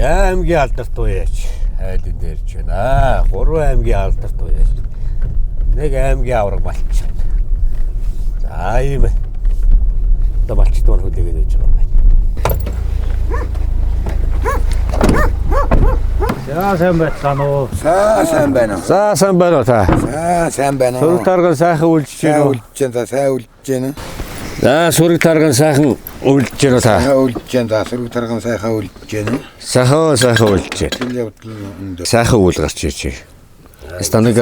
аймгийн алдарт уяач айлын дээр ч байна. 3 аймгийн алдарт уяач. Нэг аймгийн авраг малч. За ийм. Одоо малчд маань хүлээгээд байж байгаа юм байна. За сайн байна уу? Сайн байна. За сайн байна уу та? Сайн байна. Сураг тарган сайхан үлдэж байна уу? Үлдэж байна. Сайн үлдэж байна. За сураг тарган сайхан үлдэж байна та. Сайн үлдэж байна. Сураг тарган сайхан үлдэж байна. Сайхан үлдэж байна. Сайхан үйл гарч ичээ. Станыг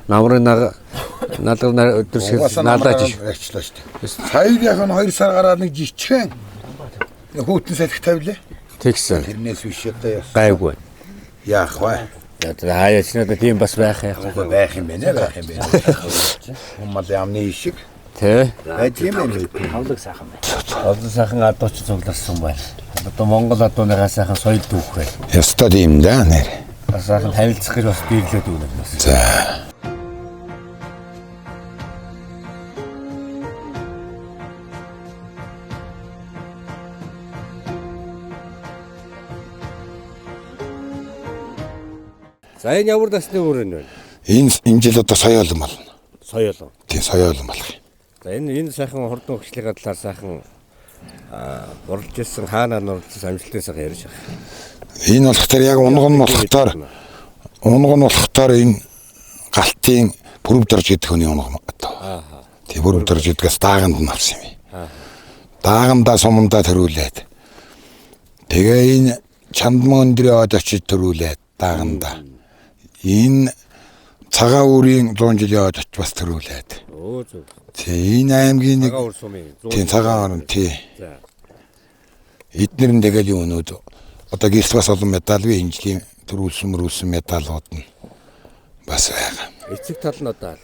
намрын наалгар өдөрс наалдаж ажиллаа шүү дээ. Саяг яг нь 2 сар гараад нэг жичгэн хүүтэн салхи тавилаа. Тэгсэн. Тэрнээс биш одоо яасан. Гайгүй. Яах вэ? Хаяа ч надад тийм бас байх юм байна. Хүмүүс ямны ишиг. Тэ. Тийм ээ. Хавлаг сайхан байна. Хавлаг сайхан адууч цугласан байна. Одоо Монгол адууныхаа сайхан соёл түүх байна. Ястаа тийм да нэр. Сайхан танилцах гэж бас биелээд өгнө бас. За. За энэ ямар насны хүрээнд байна? Энэ жил одоо соёолон болно. Соёолон. Тийм соёолон болох юм. За энэ сайхан хурдан хөгжлийн талаар сайхан уралж ирсэн хаанаар нурлсан амжилтын сайхан ярьж байгаа. Энэ болохоор яг унган нь болохоор энэ галтын бүрвдэрж гэдэг хүний унган одоо. Тийм бүрвдэрж гэдгээс дааганд нь авсан юм. Даагандаа сумандаа төрүүлээд. Тэгээ энэ чандман өндрөө очиж төрүүлээд даагандаа. Энэ цагаан үрийн 100 жилийн хойд оч бас төрүүлээд. Оо зөв. Тийм энэ аймгийн нэг цагаан үр сумын. Тийм цагаан өр тий. За. Эднэр нь тэгэл юу өнөд одоо гэрт бас олон медальгүй инжлийн төрүүлсэн медалууд нь бас байгаа. Эцэг тал нь одоо.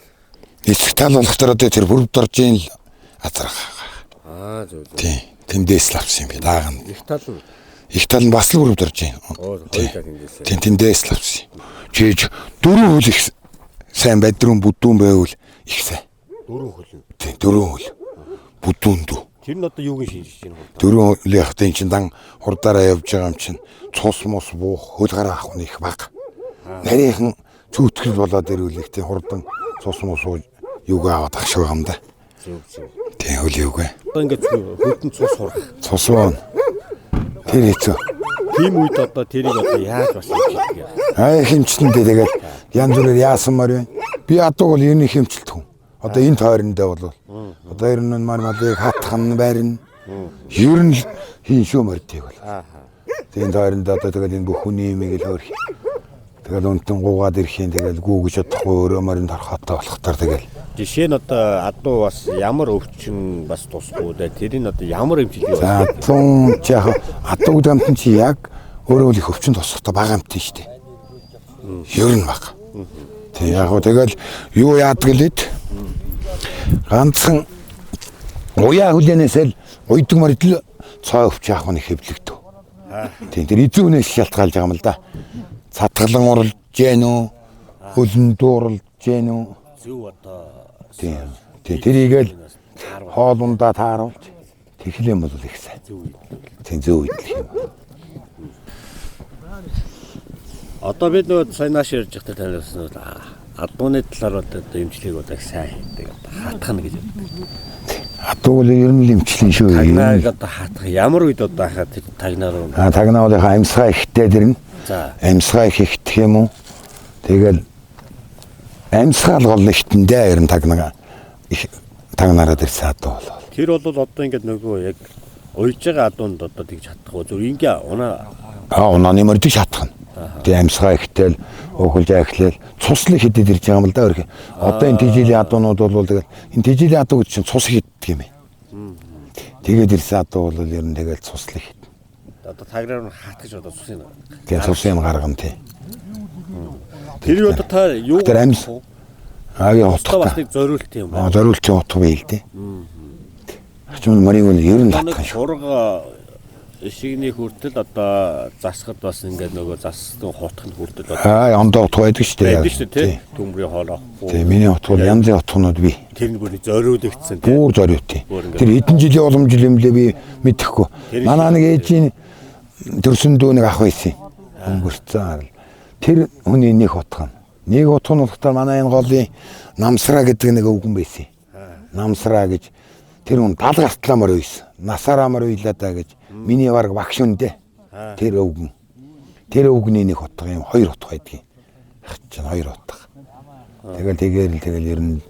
Эцэг тал болохоор одоо тэр бүрдоржийн л азарх. Зөв. Тийм. Тэндээс л авсан юм би дааганд. Их тал нь. Их тал нь бас л бүрдоржийн. Тийм тэндээс л авсан. Жиж 4 хөл их сайн бадрын бүдүүн байвал их сайн. 4 хөл. Тийм 4 хөл. Бүдүүн дүү. Тэр нь одоо юуг шинжиж байна вэ? 4 хөлийн хатын чин дан хурдаараа явж байгаа юм чин цус мус буух хөл гараа авах нь их баг. Нарийнхан цүүтгэл болоод ирүүлэх тийм хурдан цус мус юуг аваад ахш байгаа юм да. Зөв. Тийм хөл юуг вэ? Одоо ингээд хөдөн цус хурах. Цус вон. Тэр хэцүү. Тийм үед одоо тэрийг одоо яаж бас хийдэг юм? Хэмчлэндээ тэгээд янз бүрээр яасанмаар байна. Би адуу бол ерний хэмчлэлт хүн. Одоо энэ тойрондоо бол одоо ер нь мармадыг хатхан барина. Ер нь хийн шүү мордыг бол. Тэгээд тойрондоо одоо тэгээд энэ бүх хүний имийг л хөрх. Тэгээд өнтөн гуугаад ирэхин тэгээд гүүгэж чадахгүй өөрөө морин тархаатай болохтар тэгээд. Жишээ нь одоо адуу бас ямар өвчин бас тусгүй дээ. Тэрийг одоо ямар хэмжил юу? За адуу яг адуу дамтан чи яг өөрөө л их өвчин тусахтай бага амт шүү дээ. Ер нь баг. Тэг яг гоо тэгэл юу яадаг лээд ганцхан уяа хүлэнээс л уйдаг мордл цаа өвч яах нь хэвлэгдэв. Тийм тэр эзүүнээс шалтгаалж байгаа юм л да. Цатгалан уралж гэнэ үү? Хөлн дуурлж гэнэ үү? Зөв одоо. Тийм. Тэрийгэл хоолундаа тааруулж тэхэл юм бол их сайн. Тийм зөв идэх юм. Одоо бид нөгөө саянааш ярьж байхдаа танилцсан адууны талаар одоо эмчилгээг одоо их сайн хийдэг. Хатгах гэж боддог. Адуу л ер нь эмчилэн шүү. Тагнаа одоо хатгах ямар үед одоо хахад тагнаа руу. Тагнаалынхаа амьсгаа ихтэй дэрнэ. За. Амьсгаа ихтэх юм уу? Тэгэл амьсгаа л гол ихтэндээ ер нь тагнаа их тагнаараа дэрсэн адуу болоо. Тэр бол одоо ингээд нөгөө яг уйж байгаа адуунд одоо тэгж хатгах уу? Зүр ингээ унаа. Унааны мордыг хатгах нь. Тэгээ амьсгаа ихтэл өөхөлж ахлал цуслыг хэдэд ирж байгаа юм л да өөр. Одоо энэ тижилийн адуунууд бол тэгэл энэ тижилийн адуу гэж чинь цус хийдэг юм ээ. Тэгээд ирсэн адуу бол ер нь тэгэл цуслыг хит. Одоо тагнаар нь хатгаж одоо цусын. Тэгээ цусын гаргам тий. Тэр одоо та юу тэр амьс яа утга бас нэг зориулт юм байна. Зориултын утга бий л дээ. Ачмын морийг нь ер нь татах шүү. Шурга шигний хүртэл одоо засахад бас ингээд нөгөө зассан хутганд хүртэл одоо ондоо утга байдаг шүү дээ. Байдаг шүү дээ. Төмрийн хоол авахгүй. Тийм миний утга бол янзын утгнууд бий. Тэр нэг зориулагдсан тийм. Бүр зориултыг. Тэр хэдэн жилийн уламжил юм лээ би мэдэхгүй. Манаа нэг ээжийн төрсөн дүү нэг ах байсан. өнгөрцөн. Тэр хүний нэг утга. Нэг утга нь болохоор манай энэ голын намсраа гэдэг нэг өвгөн байсан. Намсраа гэж тэр хүн 70 гартламар үйсэн. Насаарамар уйлаа да гэж миний бараг багш үндэ. Тэр өвгөн. Тэр өвгөний нэг утга юм 2 утга байдгийг. Чинь 2 утга. Тэгэл ер нь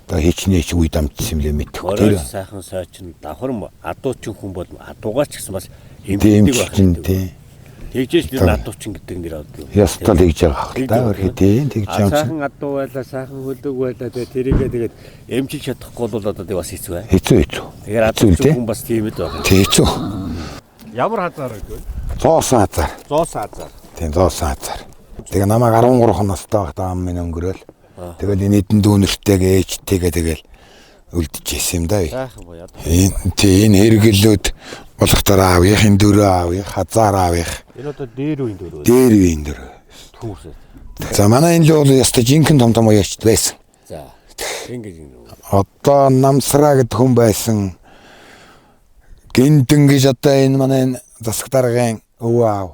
одоо хичнээн үе дамжсан юм лээ мэдхгүй. Тэр сайхан сойчин давхар адуучин хүн бол адуугаач гэсэн бас эмгдэг байх. Тэгжээч тэр адуучин гэдэг нэр авдаг. Ястал тэгж байгаа хэл та өөр тийм тэгж юм. Сайхан адуу байлаа, сайхан хөлөг байлаа. Тэрийгээ тэгээд эмчилж чадахгүй бол одоо тэг бас хэцүү бай. Хэцүү. Тэгэхээр адуучин хүн бас тийм эд байна. Хэцүү. Ямар хазаар вэ? Зоосон хазаар. Зоосон хазаар. Тийм зоосон хазаар. Тэгээ намайг 13 настай байхдаа ам минь өнгөрөөл. Тэгэл энэ эдэн дүүнэртэйгээ ээжтэйгээ тэгэл үлдчихсэн юм да. Энэ хэрэглүүд болохдоор аавынхын дөрөө аавын хазаар аавын. Энэ одоо дээр үеийн дөрөө. Дээр үеийн дөрөө. Түүсээ. За манай энэ л бол яста жинхэнэ том уяачд байсан. За. Ингэж юм. Одоо намсраа гэдэг хүн байсан. Гинтэн гэж одоо энэ манай засаг даргын өвөө аав.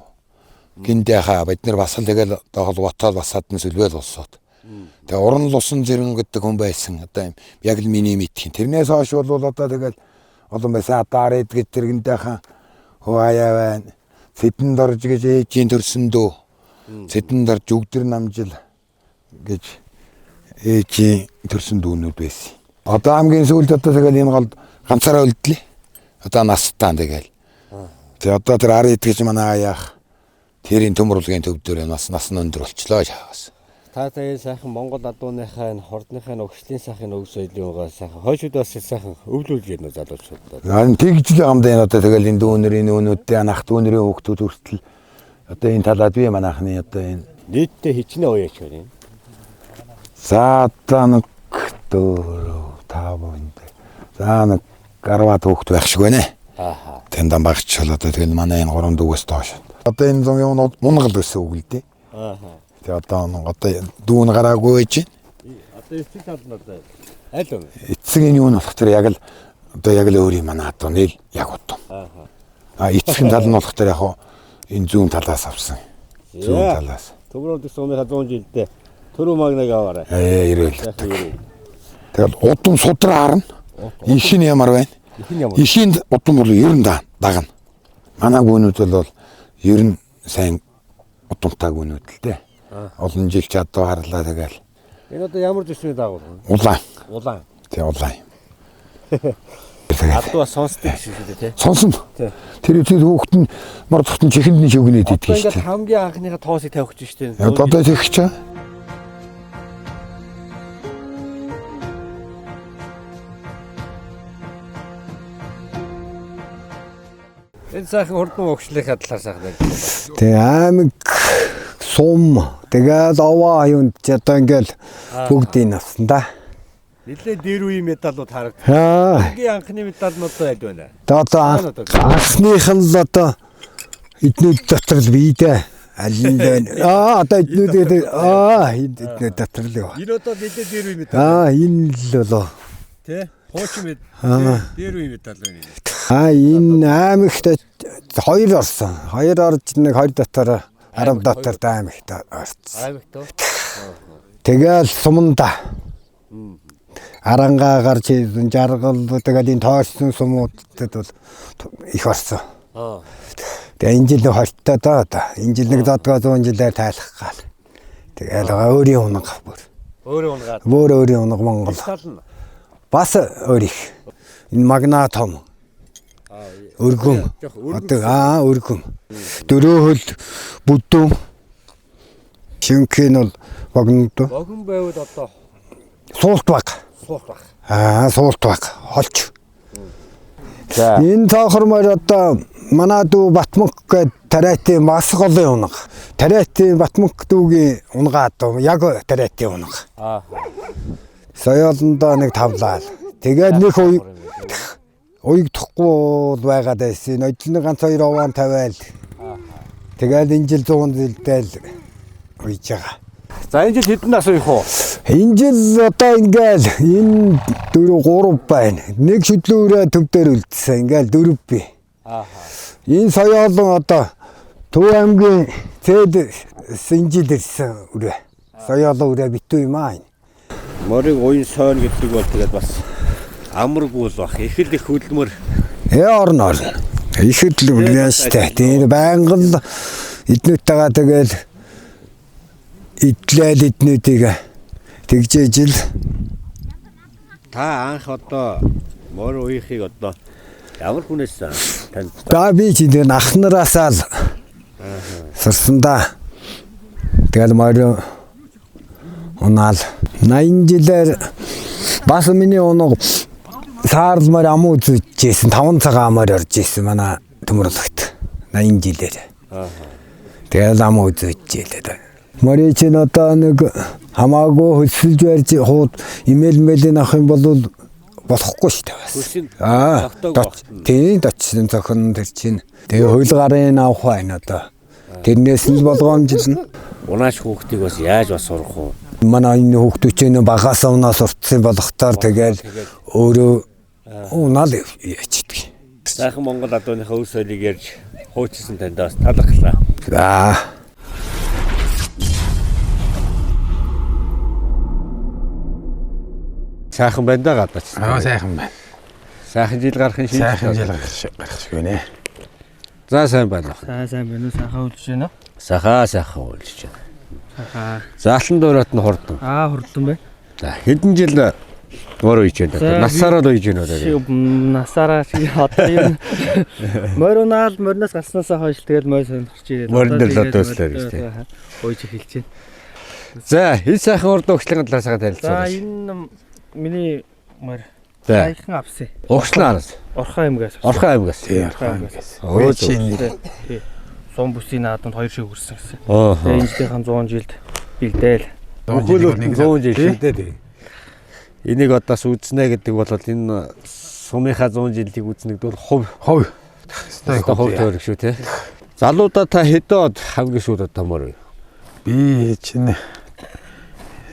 Гинтэхаа бид нар бас л тэгэл доол ботоод басаад нь сүлбэл болсоод. Тэгээ уран лусан зэрэн гэдэг хүн байсан. Одоо яг л миний мэдхийн. Тэрнээс хойш бол одоо тэгэл олон байсан атаарэд гэж тэргэнтэйхэн хувааяа байна. Сэдэн дорж гэж ээжийн төрсөн дөө. Сэдэн дорж өгдөр намжил гэж ээжийн төрсөн дүүнүүд байсан. Одоо хамгийн сүүлд одоо тэгэл энэ гол ганцаараа үлдлээ. Одоо настаа тэгэл. Тэгээ одоо тэр ар идгэж манай аяах тэрийн төмөрлөгийн төв дээр нас нь өндөр болчлоо жаагаас. Та сайхан Монгол адууныхаа энэ хордныхаа өгшлийн сайхан өг соёлынгаа сайхан хойшууд бас сайхан өвлүүлж гэнэ залуучууд. Харин тэгж л юм даа одоо тэгэл энэ дүүнэрийн нүүнүүдтэй анх дүүнэрийн хүүхдүүд хүртэл одоо энэ талаад би манайхны одоо энэ нийтдээ хичнээн уяач байна. За одоо нэг 4 5 энэ. За нэг 10 хүүхд байх шиг байна. Ааха. Тэндан багч бол одоо тэгэл манай энэ 3 дүүгээс доош. Одоо энэ зам юм мунгал байсан үг л дээ. Ааха. Тэгээ одоо дүүн гараагүй гэж. Одоо эцэг тал нь одоо аль вэ? Эцэг энэ юу нь болох тэр яг л одоо яг л өөрийн манай адуу нийл яг утга. Аа. Эцэг тал нь болох тэр яг энэ зүүн талаас авсан. Зүүн талаас. Төмрөнд сумынхаа 100 жилдээ төрөө магнаг аваарай. Ирэл. Тэгэл удам судраа харна. Ишин ямар байна? Ишинд удам бол ер нь дагна. Манай гүнүүд бол ер нь сайн удамтай гүнүүд л дээ. Олон жил ч адуу харлаа тэгэл. Энэ одоо ямар төсвийн дагуулга вэ? Улаан. Улаан. Тэг улаан. Адуу сонсдог шиг үү те? Сонсон. Тэр хүүхэд нь мордохт нь чихэнд нь шүгнээд идэх шүү дээ. Хамгийн анхныхаа тоосыг тавих гэж шүү дээ. Одоо тэгэх чаа. Энэ сайхан хурдан өгшлийнхаа талаар сайхан нэг. Тэг аймаг сум тэгээд овоо юунд ч одоо ингээл бүгдийн авсан да. Нилээ дээр үеийн медалууд харагдав. Хамгийн анхны медалнууд аль байна? Одоо анхных нь л одоо эднүүд дотор л бий дээ. Аль нь байна? Одоо эднүүд эднүүд дотор л юу. Энэ одоо нилээ дээр үеийн медал. Энэ л болоо. Тэ? Хуучин медал. Дээр үеийн медал байна. Энэ аймагт 2 орсон. 2 орж нэг 2 дотор 10 дотор аймагт орсон. Аймагт уу? Тэгэл суманда. Арангаа гарч жаргал тэгээд энэ тоорсон сумуудад бол их орсон. Тэгээ энэ жил хорттой доо. Энэ жил нэг додгоо 100 жилээр тайлах гал. Тэгэл өөрийн унаг бүр. Өөрийн унаг Монгол. Бас өөр их. Энэ магнатом. Өргөм. Одоо өргөм. Дөрөөхөл бүдүүн. Шинхэн бол богино. Богино байвал одоо суулт баг. Суулт баг. Холч. За. Энэ тоохормоор одоо манай дүү Батмөнх гээд тариатын бас голын унаг. Тариатын Батмөнх дүүгийн унгаад яг тариатын унаг. Соёолондоо нэг тавлаа. Тэгээд нэг уягдахгүй байгаад байсан. Одлын ганц 2 овоон тавиал. Тэгээд энэ жил 100 жилдэл уйж байгаа. За энэ жил хэдэн нас уйх уу? Энэ жил одоо ингээл энэ 3 байна. Нэг шүдлүүрээ төв дээр үлдсэн. Ингээл 4 бий. Энэ соёолон одоо Төв аймгийн цэд синжил ирсэн үрээ. Соёолоо үрээ битүү юм аа. Морийг уян сойн гэдэг бол тэгээд бас амаргүй л бах. Их л их хөдөлмөр. Орно. Их хөдөлмөр яаштай. Тэгээд байнгын эднүүдтэйгээ тэгэл идлээл эднүүдийг тэгжээж л Та анх одоо мор уяхыг одоо ямар хүнээс танд? За би ч энэ ах нараасаа л сурсандаа. Тэгэл морь унаал 80 жилээр бас миний оног саарлмаар амуу зүжсэн 5 цагаан морь орж исэн манай төмөрөлгт 80 жилээр. Тэгэл амуу зүжжээ. Морь чинь одоо нэг хамаагүй хөлсөлж барьж хууд имэйл авах юм бол болохгүй шүү дээ. Тийм дочсон зохин тэр чинь. Тэгээ хууль гарын авах байна одоо. Тэрнээс нь болгоомжилна. Унааш хүүхдийг бас яаж бас сурах вэ? Манай энэ хүүхдүүд чинь багаас унаа сурцсан болохтоор тэгэл өөрөө унаал яачдаг. Сайхан Монгол адууныхаа үс соёлыг ярьж хуучилсан танд бас талархлаа. Сайхан байна да гадаач. Сайхан байна. Сайхан жил гарахын шиг. Сайхан жил гарах шиг байна. За сайн байна. Сайн байна уу? Сайхан үлж байна уу? Сайхан үлж байна. Сайхан. Заалан дуурайт нь хурдан. Хурдан байна. За хэдэн жил морь үйж байна. Насаараа үйж байна уу? Насаараа чи одоо юм. Морь унаал морьноос гарснасаа хойш тэгэл морь сонирхож ирээд. Морин дээр л дөслөө гэж тийм. Үйж эхэлж байна. За хэл сайхан урд өгчлөгийн талаас танилцуулъя. За энэ миний морь. За. Сайхан авсан. Өгчлөөс. Орхон аймгаас. Орхон аймгаас. Тийм орхон аймгаас. Өө чинь Сум бүсийн наадамд 2 шиг хүрсэн гэсэн. Аа. Тэгээ энэжлийнхэн 100 жилд бэлдээл. Өгөөлөд 100 жил шилдээ тийм. Энийг одоос үзнэ гэдэг бол энэ сумынхаа 100 жилийг үзнэг дүүл хувь хувь тойрог шүү тий. Залуудаа та хэдэн хамгийн сүүл одоо морь. би чинь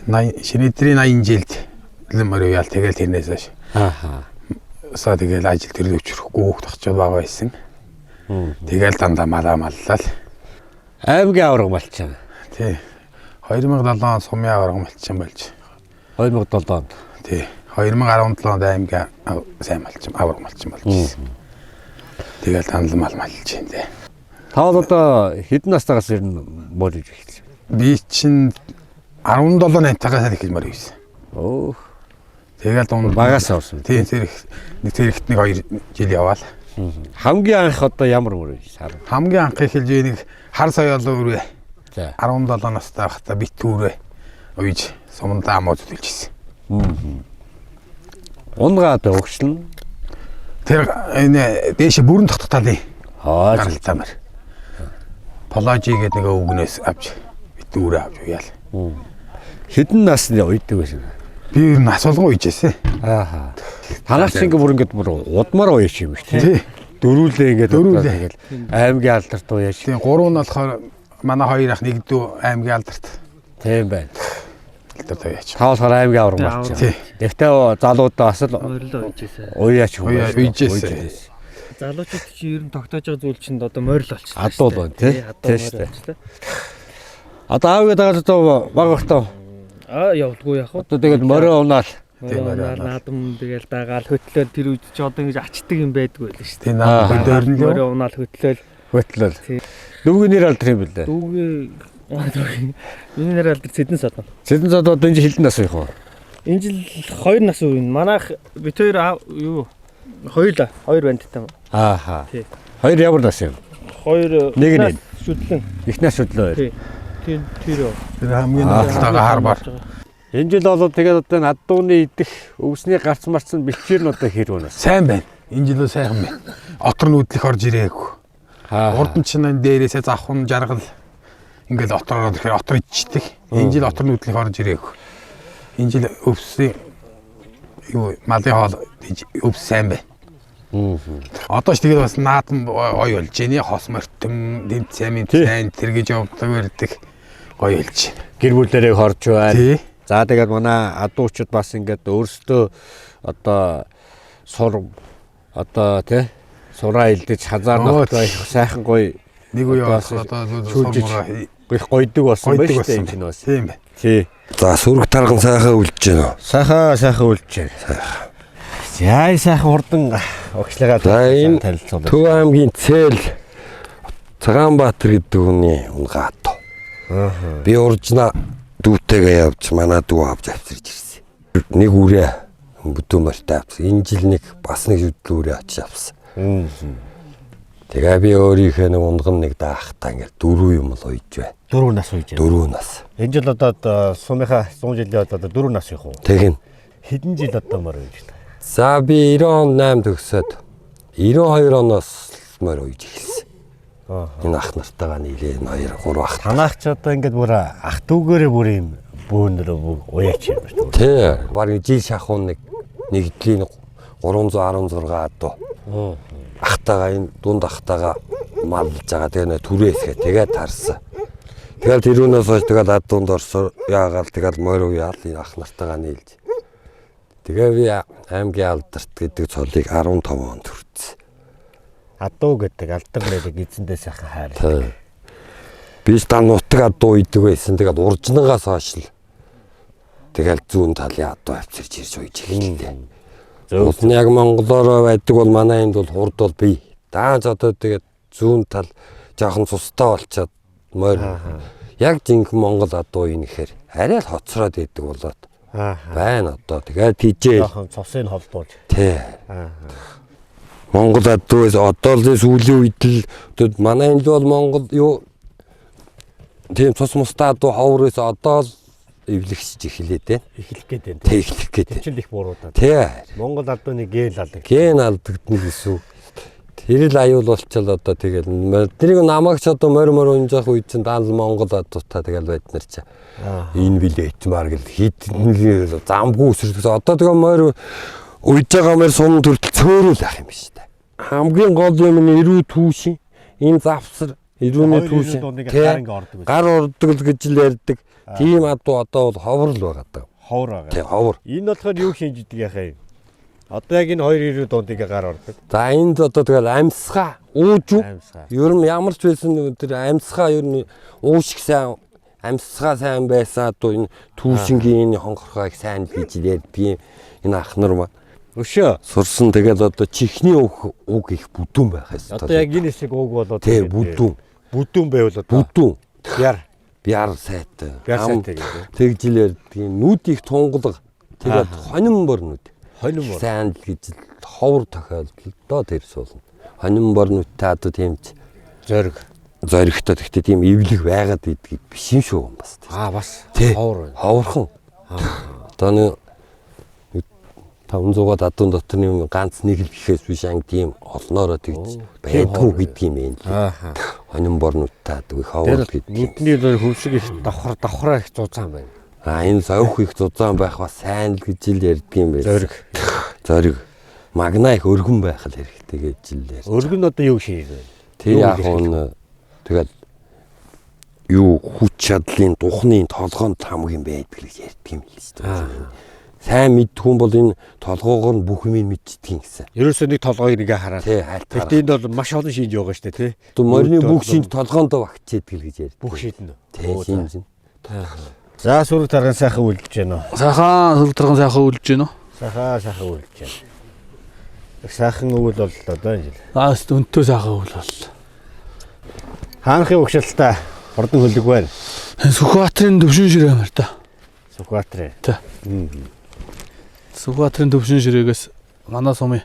шинэдрийн 80 жилд морь уяал тэгэл тэрнээс хойш. Саа тэгэл ажил төрөл өчрөхгүй хөөх тахчул байгаа байсан. Тэгэл дандаа маллал. Аймгийн авраг малчаа. Тий. 2007 он сумын авраг малчин болж. 2007 онд. Тий. 2017 онд аймгийн сайн малчин авраг малчин болж ирсэн. Тэгэл дандаа малж юм дээ. Та бол одоо хэдэн настайгаас ер нь морь үйж эхэлсэн? Би чинь 17 8-тагаас эхэлж морь үйсэн. Өөх. Тэгэл дунд Багаас орсон. Тий. Тэр ихт нэг 2 жил яваал. Хамгийн анх одоо ямар морь үйж сар? Хамгийн анх эхэлж нэг хар соёолоо үрээ. За. 17 настай байхдаа битүүрээ үйж сумдаа амуу зүтэлжсэн. Унгаа одоо өгшлэн. Тэр энэ дээш бүрэн тогтолтолын гаралтамар. Положи гэдэг нэг өвгнөөс авч битүүрээ авч уяал. Хэдэн насны үйдэг байсан? Би ер нь асуулгын үйжсэн. Танаас ингээ бүр ингээд бүр удмаар ууяч юм их тий. Дөрүүлээ ингээд тэгэл аймгийн алдарт ууяч. Тийм 3 нь болохоор манай хоёр ах нэг дүү аймгийн алдарт. Тийм байна. Алдарт ууяч. Та болохоор аймгийн авраг болчих. Тий. Тэгтээ залуудаа бас л морилоо үйжсэн. ууяч үйжсэн. Залуучууд чи ер нь тогтоож байгаа зүйл чинь одоо морил болчихсон. Адуу байна тий. Тийм. Одоо аавгаа дагаад одоо баг бахтаа. Явуулгүй яах вэ? Одоо тэгэл морио унаал. Наадам тэгэл дагаал хөтлөөл тэр үед чи одоо ингэж ачдаг юм байдгүй л шүү дээ. Тийм наа хөдөөрн л Морио унаал хөтлөөл. Дүүгийн нэр алдар юм бэлээ. Дүүгийн миний нэр алдар Цэдэн сад. Цэдэн сад одоо энэ жил хэдэн нас байх вэ? Энэ жил 2 нас үе. Манайх бид хоёр юу 2 байна гэдэг юм. Тий. 2 ямар нас юм? 2 нэг шүтлэн. Ихнээс шүтлөө. Тий. Тэр хамгийн наалтайгаа харбаар. Энэ жил бол тэгээд одоо наддууны идэх өвсний гарц марцсан бэлчээр нь одоо хэр өнөөс. Сайн байна. Энэ жил сайхан байна. Отор нүүдлэх орж ирээгүй. Урд нь чинь дээрээсээ завхан жаргал ингээд отороор ирэхээр отор ичдэг. Энэ жил отор нүүдлэх орж ирээгүй. Энэ жил өвсний юу малын хоол өвс сайн байна. Одоо ч тэгээд бас наадам ой болж байна. Хос мортон, тэмцээн сайн тэргэж явдаг байдаг. Гоё хэлж. Гэр бүлэрээ хорж байна. Тий. За тэгээд манай адуучууд бас ингээд өөрсдөө одоо сур одоо тий сураа илдэж хазаар ногтой сайхан гоё Нэг үе Одоо сургуугаа их гойдог болсон байж тээ энэ чинь бас. Тийм бай. Тий. За сүрэг тарган сайхан үлдэж байна. Сайхан үлдэж байна. Яа сайхан хурдан огчлага За энэ танилцуулъя. Төв аймгийн Цээл Цагаанбаатар гэдэг хүний унгааto. Би уржна дүүтэйгээ явж манай дүү авч авчирч ирсэн. Нэг үрээ бүтэн морьтой авсан. Энэ жил нэг бас нэг шүдэл үрээ очиж авсан. Тэгээ би өөрийнхөө нэг унган нэг даахтаа ингээл 4 юм л уйж бай. 4 нас үйж байна. 4 нас. Энэ жил одоо сумынхаа 100 жилийн одоо 4 нас их уу? Тэгин. Хэдэн жил одоо морь үйж байна? За би 98 төгсөөд 92 оноос морь үйж эхэлсэн. Энэ ах нартайгаа нийлээ 2 3 ах. Танаач одоо ингээд бүр ах дүүгээрээ бүр юм бөөнөрөө бүр уяач юм байна. Тий. Бараг жил шахуун нэг нэгдлийн 316 дуу. Ахтайгаа энэ дунд ахтайгаа малж байгаа. Тэгээ нэ түрээсгээ тэгээд тарсан. Тэгэл тэрүүнээс хойш тэгэл ад дунд орсоо яагаал тэгэл морь уяал энэ ах нартайгаа нийлж. Тэгээ би аймгийн алдарт гэдэг цолыг 15 онд хүртсэн. Адуу гэдэг алдар нэрийг эзэндээ сайхан хайр. Тий. Би ста нутаг адуу идэг байсан. Тэгээд уржнагаас хойш л тэгэл зүүн талын адуу авчирч ирж үйж эхэллээ. Зөвхөн яг Монголоор байдаг бол манай энд бол хурд бол бий. Даанч одоо тэгээд зүүн тал жоохон цустай болчиход морь. Яг жинхэнэ Монгол адуу юм ихээр арай л хоцроод идэг болоод байна одоо. Тэгээд тийжээ. Жоохон цусыг холдуулж. Тий. Монгол адуус одоо л сүүлийн үед л манай энд бол Монгол юу тийм цус мустай адуу ховроос одоо л эвлэгсэж эхлэе дээ. Эхлэх гээд байна. Тэг эхлэх гээд. Тэр чинь их буруудаа. Тий. Монгол адууны гээл алдаг. Ген алдагдана гэсэн. Тэр л аюул болчихлоо одоо тэгэл. Тэрийг намаагч одоо морь унжаах үед чинь даал Монгол адуутай тэгэл байд нар чи. Энэ билет марг л хитэн замгүй өсөрдөгс одоо тэгээ морь уйж байгаа морь сум төрөл цөөрөл ах юм биш үү. Хамгийн гол юм нь эрүү түүшин. Энэ завсар эрүүний түүшин. Гар ордог л гэж л ярьдаг. Тийм адуу одоо бол ховор л байгаа даа. Ховор байгаа. Тий, ховор. Энэ болохоор юу шинждэг яхаа юм? Одоо яг энэ хоёр ирүү дундыг гар ордог. За энд одоо тэгэл амьсгаа уужу. Ер нь ямар ч байсан тэр амьсгаа ер нь уушиг сайн амьсгаа сайн байсан одоо энэ түүшингийн энэ хонгорхойг сайн хийж ярьдгийн энэ ах нар маа. Өшөө. Сурсан тэгэл одоо чихний уг их бүдүүн байх ёстой. Одоо яг энэ хэсэг уг болоод тэр бүдүүн. Бүдүүн байвал одоо Бүдүүн. Яар сайтай. Яар сайтай гэдэг. Тэгжил ярьдгийн нүд их тунгалаг. Тэгээд хонин борнууд. Хонин бор. Сайн л гэж л ховор тохиолдолдоо тэрс болно. Хонин борнуудтай одоо тэмч зоригтой гэхдээ тийм эвлэг байгаад идэх биш юм шүү бас. Бас ховор. Ховорхон. Одоо нэг 500-аад адуун дотор юм ганц нэг л гэхээс биш анги тийм олноороо тэгж байдгүй гэдэг юм ээ. Хонин борнуудтай адаг ховор гэдэг. Нүдний хөвсг их давхраа их зузаан байна. Энэ зовх их зузаан байх бас сайн л гэж л ярьдаг юм байна. Зориг. Магна их өргөн байх л хэрэгтэй гэж л ярьж. Өргөн одоо юу шиг вэ? Тэг яг нь тэгэл юу хүч чадлын духны толгоонд хамгийн байдаг гэж ярьдаг юм л шүү дээ. Сайн мэддэг хүн бол энэ толгоогоор нь бүх юмыг мэддэг гэсэн. Ерөөсөө нэг толгойг нэгэ хараад. Тий, хайлтгаар. Тэгтээ энд бол маш олон шинж байгаа шүү дээ, тий. Одоо морины бүх шинж толгоонд багчээд гэл гэж ярьдаг. Бүх шинж. Тий, шинж. За сүрэг тарган сайхан үлдэж байна уу? Сайхан сүрэг тарган сайхан үлдэж байна уу? Сайхан үлдэж байна. Сайхан өвөл бол одоо энэ жил. Өнтөө сайхан өвөл бол. Хаанхын угшилтаа хурдан хөлдөг байна. Сүхбаатарын төвшин ширээ амар та. Сүхбаатарын. Тий. Сүхбаатарын төвшин ширээгээс манай сумын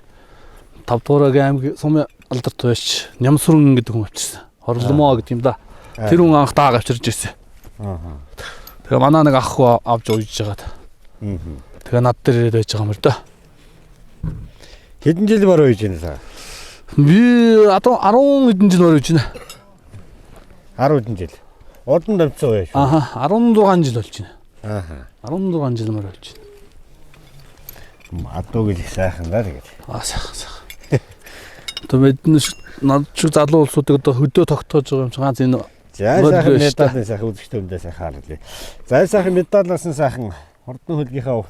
5 дугааргийн аймгийн сумын алдарт туяач Нямсүрэн гэдэг хүн авчирсан. Хорломоо гэдэг юм да. Тэр хүн анх дааг авчирж ирсэн. Тэгээ манай нэг ах хүү авч ууж жагаад. Тэгээ над дээр ирээд байж байгаа юм л да. Хэдэн жил морь ууж байна? Би 10 хэдэн жил морь ууж байна. 10 хэдэн жил. Урдан давцсан уу яаш? 16 жил болж байна. 16 жил морь ууж байна. Адуу гэж сайхан даа тэгээд. Сайхан. Одоо мэднэ над шиг залуу улсуудыг одоо хөдөө тогтоож байгаа юм чи ганц энэ. За сайхан медалын сайхан үзэгчтэй өмдөө сайхан харлаа. За сайхан медалаас нь сайхан хурдан хөлгийнхаа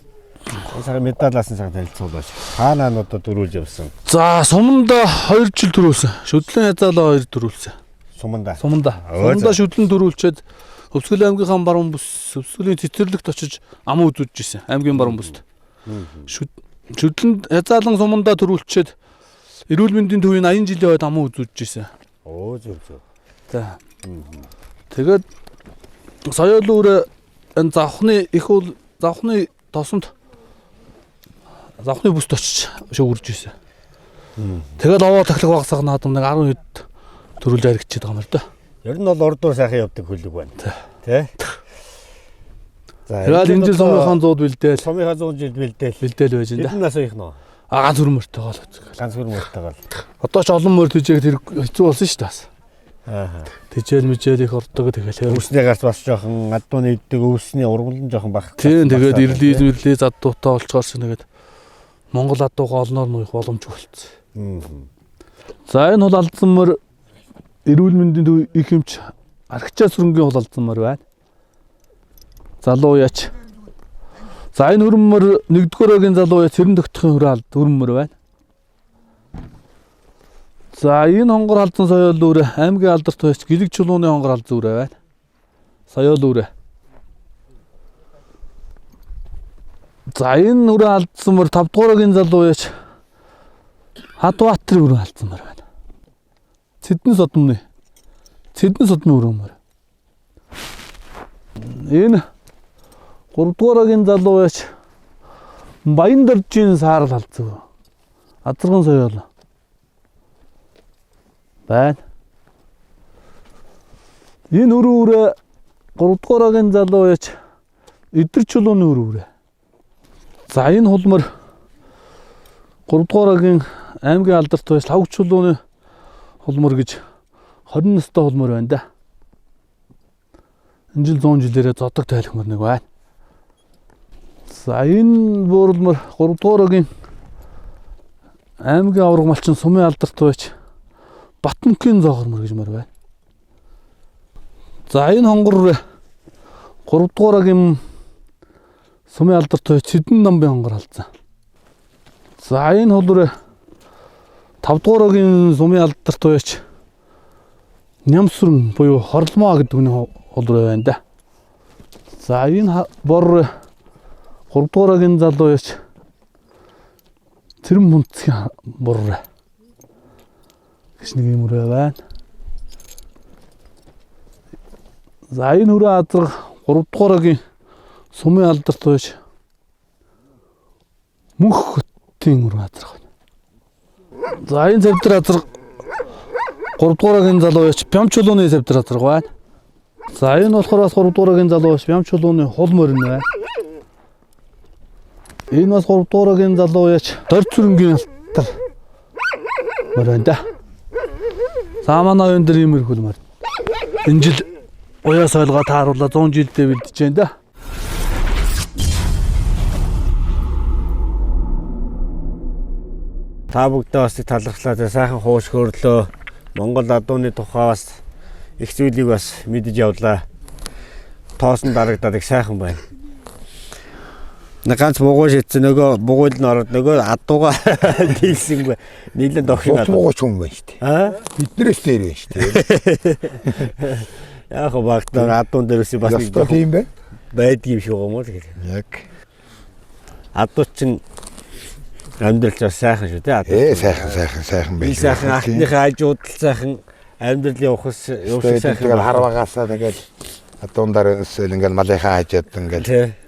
сайхан медалаас нь сайхан танилцуулаач. Хаанаа одоо дөрүүлж явсан. За суманд 2 жил төрүүлсэн. Шүдлийн хязгаалаа 2 төрүүлсэн. Суманда. Суманда шүтлэн дөрүүлчээд Өвсгөл аймгийнхаа баруун бүс Өвсгөлийн цэцэрлэгт очиж ам үзүүлж ирсэн. Аймгийн баруун бүст. Шүтлэн хязаалан Суманда төрүүлчээд эрүүл мэндийн төвийн 80 жилийн хойд ам үзүүлж ирсэн. Оо зөв. Тэгээд соёолоор энэ завхны их бол завхны тосонд завхны бүст очиж шүүгэрж ирсэн. Тэгээд овоо тахлах багсаг наадам нэг 10 хэд төрүүлж харигчээд байгаа юм л да. Ер нь бол урдуур сайхан явдаг хөлөг байна. Тэ? За тэгээд энэ жил сумынхаа 100 бэлдээл. Сумынхаа 100 жил бэлдээл Бэлдээл байж энэ. Хэдэн нас их нөө? Ганц хөрмөртэй гол. Ганц хөрмөртэйгэл. Одоо ч олон мөр төжээг тэр хэцүү болсон шүү дээ. Аа. Тэжээл мэжээл их ордог тэгэл. Өвснээ гарч бас жоохон адууны иддэг өвсний ургамал нь жоохон баг. Тийм тэгээд ирлээ заддуутай олчгоорс нэгээд Монгол адуугаа олноор нуух боломж болцсон. За энэ хол алдсан мөр эрүүл мэндийн төв их юмч архичаа сүрэнгийн хол алдсан мөр байна. Залуу яач. За энэ хөрмөр 1-р өгийн залуу яач цэрэн тогтохын хөрмөр байна. За энэ хонгор алдсан соёол үүрэ аймгийн алдарт байж гэлэг чулууны хонгор алдсан үүрэ байна. Соёол үүрэ. За энэ үрэ алдсан мөр 5-р өгийн залуу яач Хадбаатарын үрэ алдсан мөр байна. Цэдэн содмны өрөөмөр. Энэ 3-р өгийн залуу яач Баяндаржийн саарл алдсан. Азарган соёол байна. Энэ өрөөрэ 3-р өгийн залуу яач Идэр чулууны өрөөрэ. За энэ хулмар 3-р өгийн аймгийн алдарт байж Лавг чулууны хулмар гэж 20 настай хулмар байна да. Энэ жил 100 жилээрээ зодог тайлхмар нэг байна. За энэ буурлмар 3-р өгийн аймгийн авраг малчин сумын алдарт байж Батмөнхийн зоогормор гэж мөр байна. За энэ хонгор 3-р өгийн сумын алдарт байж Сэдэн намбын хонгор алдсан. За энэ хулмар 5-р өгийн сумын алдарт байж Нямсүрэн буюу Хорломоо гэдэг үний хулмар байна да. За энэ бор 3-р өгийн залуу яач Цэрэн мунцгийн бор гэж нэг юм өрөө байна. За энэ хүрээ азраг 3-р өгийн сумын алдарт байж Мөнх хотын өрөө азраг байна. За энэ савдар азраг 3-р өгийн залуу яач Пям чулууны савдар азраг байна. За энэ болохоор 3-р өгийн залуу яач Пям чулууны хул морин байна. Энэ бас 3-р өгийн залуу яач Дорд сүрэнгийн алтар мөр байна да. За манай оюун дээр юм ирхүүл мөр. Энэ жил уяа соёлгоо тааруулаад 100 жилдээ бэлдэж байна да. Та бүгдээ бас талархлаа. Сайхан хууш хөрлөө. Монгол адууны тухай бас их зүйлийг бас мэдэж явлаа. Тоосон дарагдаад их сайхан байна. Нэг ганц бугуй шидсэн нөгөө бугуйл нь ороод нөгөө адууга дийлсэнгүй. Нийлэн дохин адуу. Бугуйч юм байна шүү дээ. Аа? Биднээс дээр байна шүү дээ. Яг багтаа адуун дээрээс бас нэг тийм бэ? Байдгийн шиг юм уу тэгээд. Яг. Адуу чинь амьдрал сайхан шүү дээ. Сайхан байж. Сайхан алтныхаа ажууд сайхан амьдрал явах сайхан. Тэгээд харвагаасаа тэгээд адуундаар өсөл ингээл малынхаа хажууд ингээл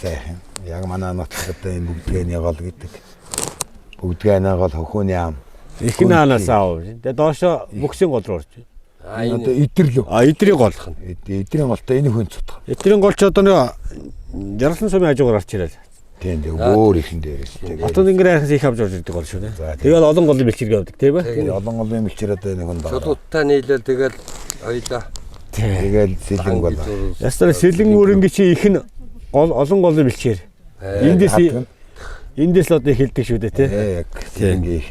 сайхан. Яг манай нутагт энэ бүгдгээний гол гэдэг. Бүгдгээний гол хөхөөний ам. Ихний анаас аав. Тэгээд доошо бөксийн гол руу орж байна. Одоо идэрлөө. Идрийн гол. Идрийн голтой энэ хүн цутах. Идрийн гол ч одоо нэг Жаргалан сумын хажуугаар орч ирэл. Тийм дээ өөр ихэн дээрээс. Хотод ингэрээс их авч орж ирдэг гол шүү дээ. Тэгээд олон голын бэлчиргээ авдаг тийм ээ. Олон голын бэлчир одоо нэг хүн байна. Шулууттай нийлэл тэгэл ойлаа. Тэгээд сэлэн гол. Ястаа сэлэн өрөнгө чи их нь олон голын бэлчээр. Эндээс л одоо хэлдэг шүү дээ тий. Яг сэлэнгийн их.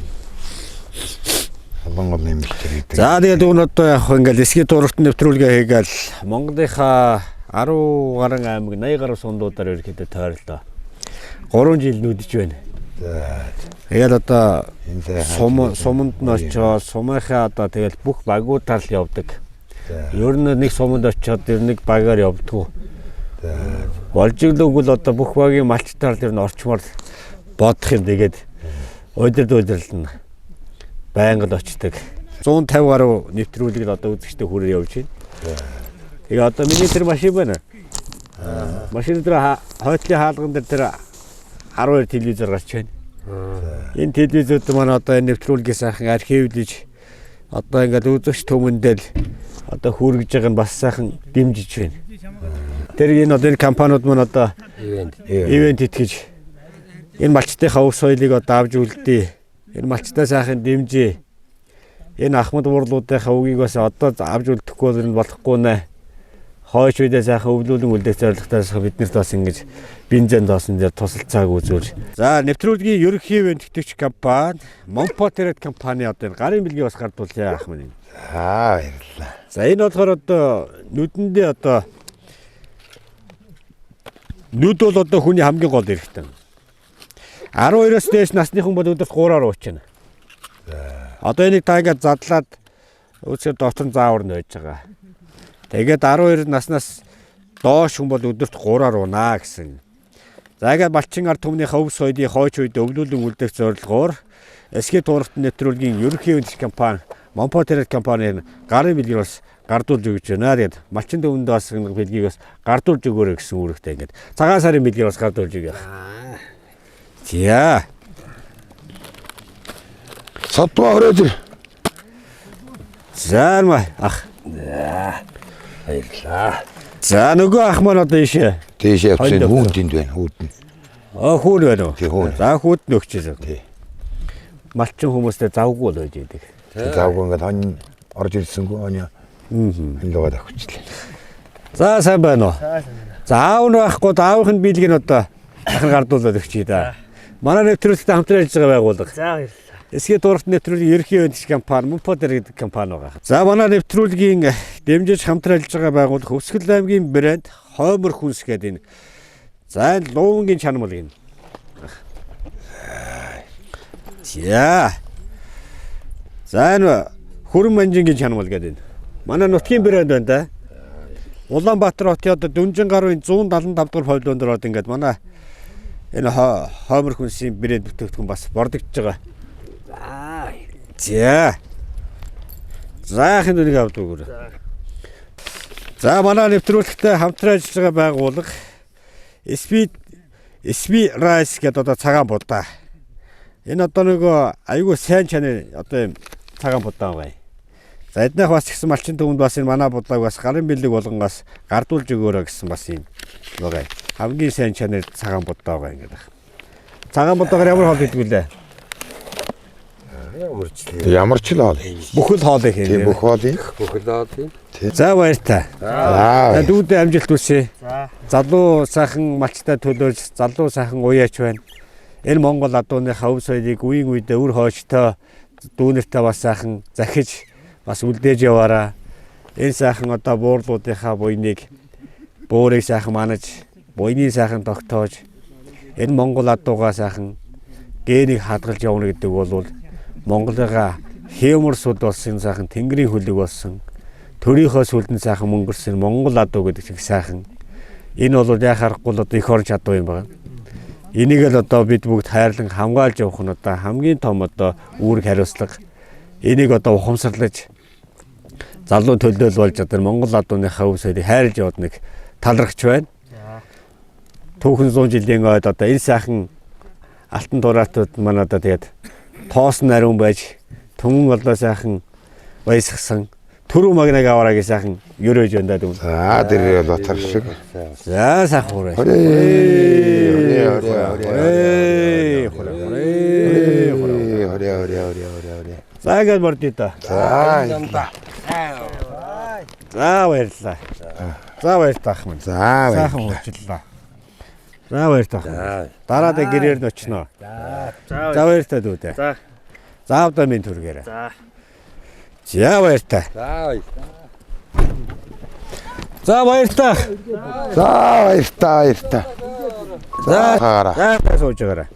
Олон голын бэлчээр гэдэг. За тэгээд өгн одоо яг ингээл эсгийн дурагт нэвтрүүлгээ хийгээл Монголынхаа 10 гаруй аймаг 80 гаруй сундуудаар ерөөхдөө тойрлоо. 3 жил нүдэж байна. Тэгэл одоо суманд нь очиод сумынхаа одоо тэгэл бүх багуудаар л явдаг. Ер нь нэг суманд очиод ер нэг багаар явдггүй. Болжиглог бол одоо бүх багийн малчтаар тэр нь орчмоор бодох юм. Тэгээд удирдуулна. Байнга л очдог. 150 гаруй нэвтрүүлэг одоо үзэгчтэй хүрээ явж байна. Тэгээ одоо миний тэр машин байна. Машин дээр хойтлын хаалган дээр тэр 12 телевизор гарч байна. Энэ телевизүүд маань одоо нэвтрүүлгийн сайхан архивлж одоо ингээд үзэгч төмөндөл одоо хүргэж байгаа нь бас сайхан дэмжиж байна. Тэр энэ одоо энэ компаниуд маань одоо ивент итгэж энэ малчтынхаа ус соёлыг одоо авч үлдээ. Энэ малчтай сайхан дэмжээ. Энэ Ахмад буурлуудынхаа үгийг бас одоо авч үлдэхгүй болохгүй нэ. Хойш үедээ сайхан өвлүүлэн үлдэх зорилготойс биднэрт бас ингэж бензин доосон дээр тусалцааг үзүүлж. За нэвтрүүлгийн ерөнхий ивент итгэгч компани Монпотерет компани одоо гарын бэлгийг бас гардуулъя Ахмад. Баярлалаа. За энэ болохоор одоо нүдэндээ одоо нүд бол одоо хүний хамгийн гол эрхтэн. 12-оос дээш насны хүн бол өдөрт 3-аар уучна. Одоо энийг та ингээд задлаад үүсээр доктор заавар нь байж байгаа. Тэгээд 12 наснаас доош хүн бол өдөрт 3-аар унаа гэсэн. За ингээд Балчин ард түмнийхээ өв соёлын хойч үед өвлүүлэн үлдэх зорилгоор эсхий тууралт нэвтрүүлгийн ерөнхий өвч компани Монпотерет компани гарын бэлгийг бас гардуулж өгч байна. Тэгээд Малчин төвөнд бас бэлгийг бас гардуулж өгөөрэй гэсэн үүрэгтэй ингээд цагаан сарын бэлгийг бас гардуулж өгье. За. Содбоо ороод ир. За ах. Баярлаа. За нөгөө ах маань одоо ийшээ. Тийшээ явчихсан хүүдэнд байна. Хүүдэн. Хүүн байна уу? Тий, хүүн. За хүүд нөгчөөс. Тий. Малчин хүмүүстэй завгүй л байж идэг. Завгүй ингээд хонь орж ирсэнгүй хонь. Хилгээд авчихлаа. За сайн байна уу? За аав нь байхгүй аавын биелэг нь одоо ахын гардуулаад өгчий да. Манай нэвтрүүлэгт хамтран ажиллаж байгаа байгууллага. За баярлалаа. Эсхий тууралт нэвтрүүлгийн ерөнхий ивент компани Монпотерет гэдэг компани байгаа. За манай нэвтрүүлгийн дэмжиж хамтран ажиллаж байгаа байгууллага Өвсгөл аймгийн брэнд Хоймор хүнс гэдэг энэ. За луунгийн чанамал гин. За энэ Хүрэн манжингийн чанамал гэдэг энэ. Манай нутгийн брэнд байна да. Улаанбаатар хотын одоо Дүнжин гаруйн 175 дугаар павильон дээр одоо ингээд манай энэ Хоймор хүнсийн брэнд бүтээгдэхүүн бас бордогдож байгаа. За хин үнийг авдаг үгүй. За манай нэвтрүүлэгтээ хамтран ажиллаж байгаа байгууллага SP Rice гэдэг одоо цагаан будаа. Энэ одоо нөгөө айгүй сайн чанар одоо юм цагаан будаа байна. За эднийх бас ихсэн Малчин төвөнд бас энэ манай будааг бас гарын бэлэг болгонгоос гардуулж өгөөрэй гэсэн бас юм байгаа. Хамгийн сайн чанар цагаан будаа байгаа ингэдэг. Цагаан будаагаар ямар хоол идэх вүлээ? Ямар ч л хоол. Бүхэл хоолыг хийнэ. Бүх хоолыг. Бүхэл хоолыг. За баяртай. За дүүдээ амжилт хүсье. Залуу сайхан малчтай төлөөлж, залуу сайхан уяач байна. Энэ Монгол адууныхаа өв соёлыг үеийн үедээ үр хойчтой дүүнэртэй бас сайхан захиж бас үлдээж яваараа. Энэ сайхан одоо буурлуудынхаа буйныг буурыг сайхан манаж, буйны сайхан тогтоож, энэ Монгол адуугаа сайхан генийг хадгалж явна гэдэг бол Монголыгаа хэмэр суд болсон сайхан тэнгэрийн хөлөг болсон. Төрийнхөө сүлдэн сайхан мөнгөрсөн Монгол адуу гэдэг шиг сайхан. Энэ бол яхахгүй л одоо их орж адуу юм байна. Энийг л одоо бид бүгд хайрлан хамгаалж явах нь одоо хамгийн том одоо үүрэг хариуцлага. Энийг одоо ухамсарлаж залуу төлөөл болж одоо Монгол адууныхаа өв соёлыг хайрлаж яваад нэг талархч байна. Түүхэн 100 жилийн ойд одоо энэ сайхан алтан дураатууд манай одоо тэгээд тоосон ариун байж түмэн болоо сайхан баясгсан түрүү магнаг аваараа гэж сайхан ерөөж байна даа. За тэр бол батар шиг. За сайхан хүрээ. За гэл мордё та. За баярлалаа. За баярлалаа ахмад. За сайхан уучлаа. За баярлалаа. Дараад гэрээр нь очино. За баярлалаа дүүдээ. За. Заавдаа минь түргээрээ. За. За баярлалаа. За баярлалаа. За баярлалаа. За сууж байгаарай.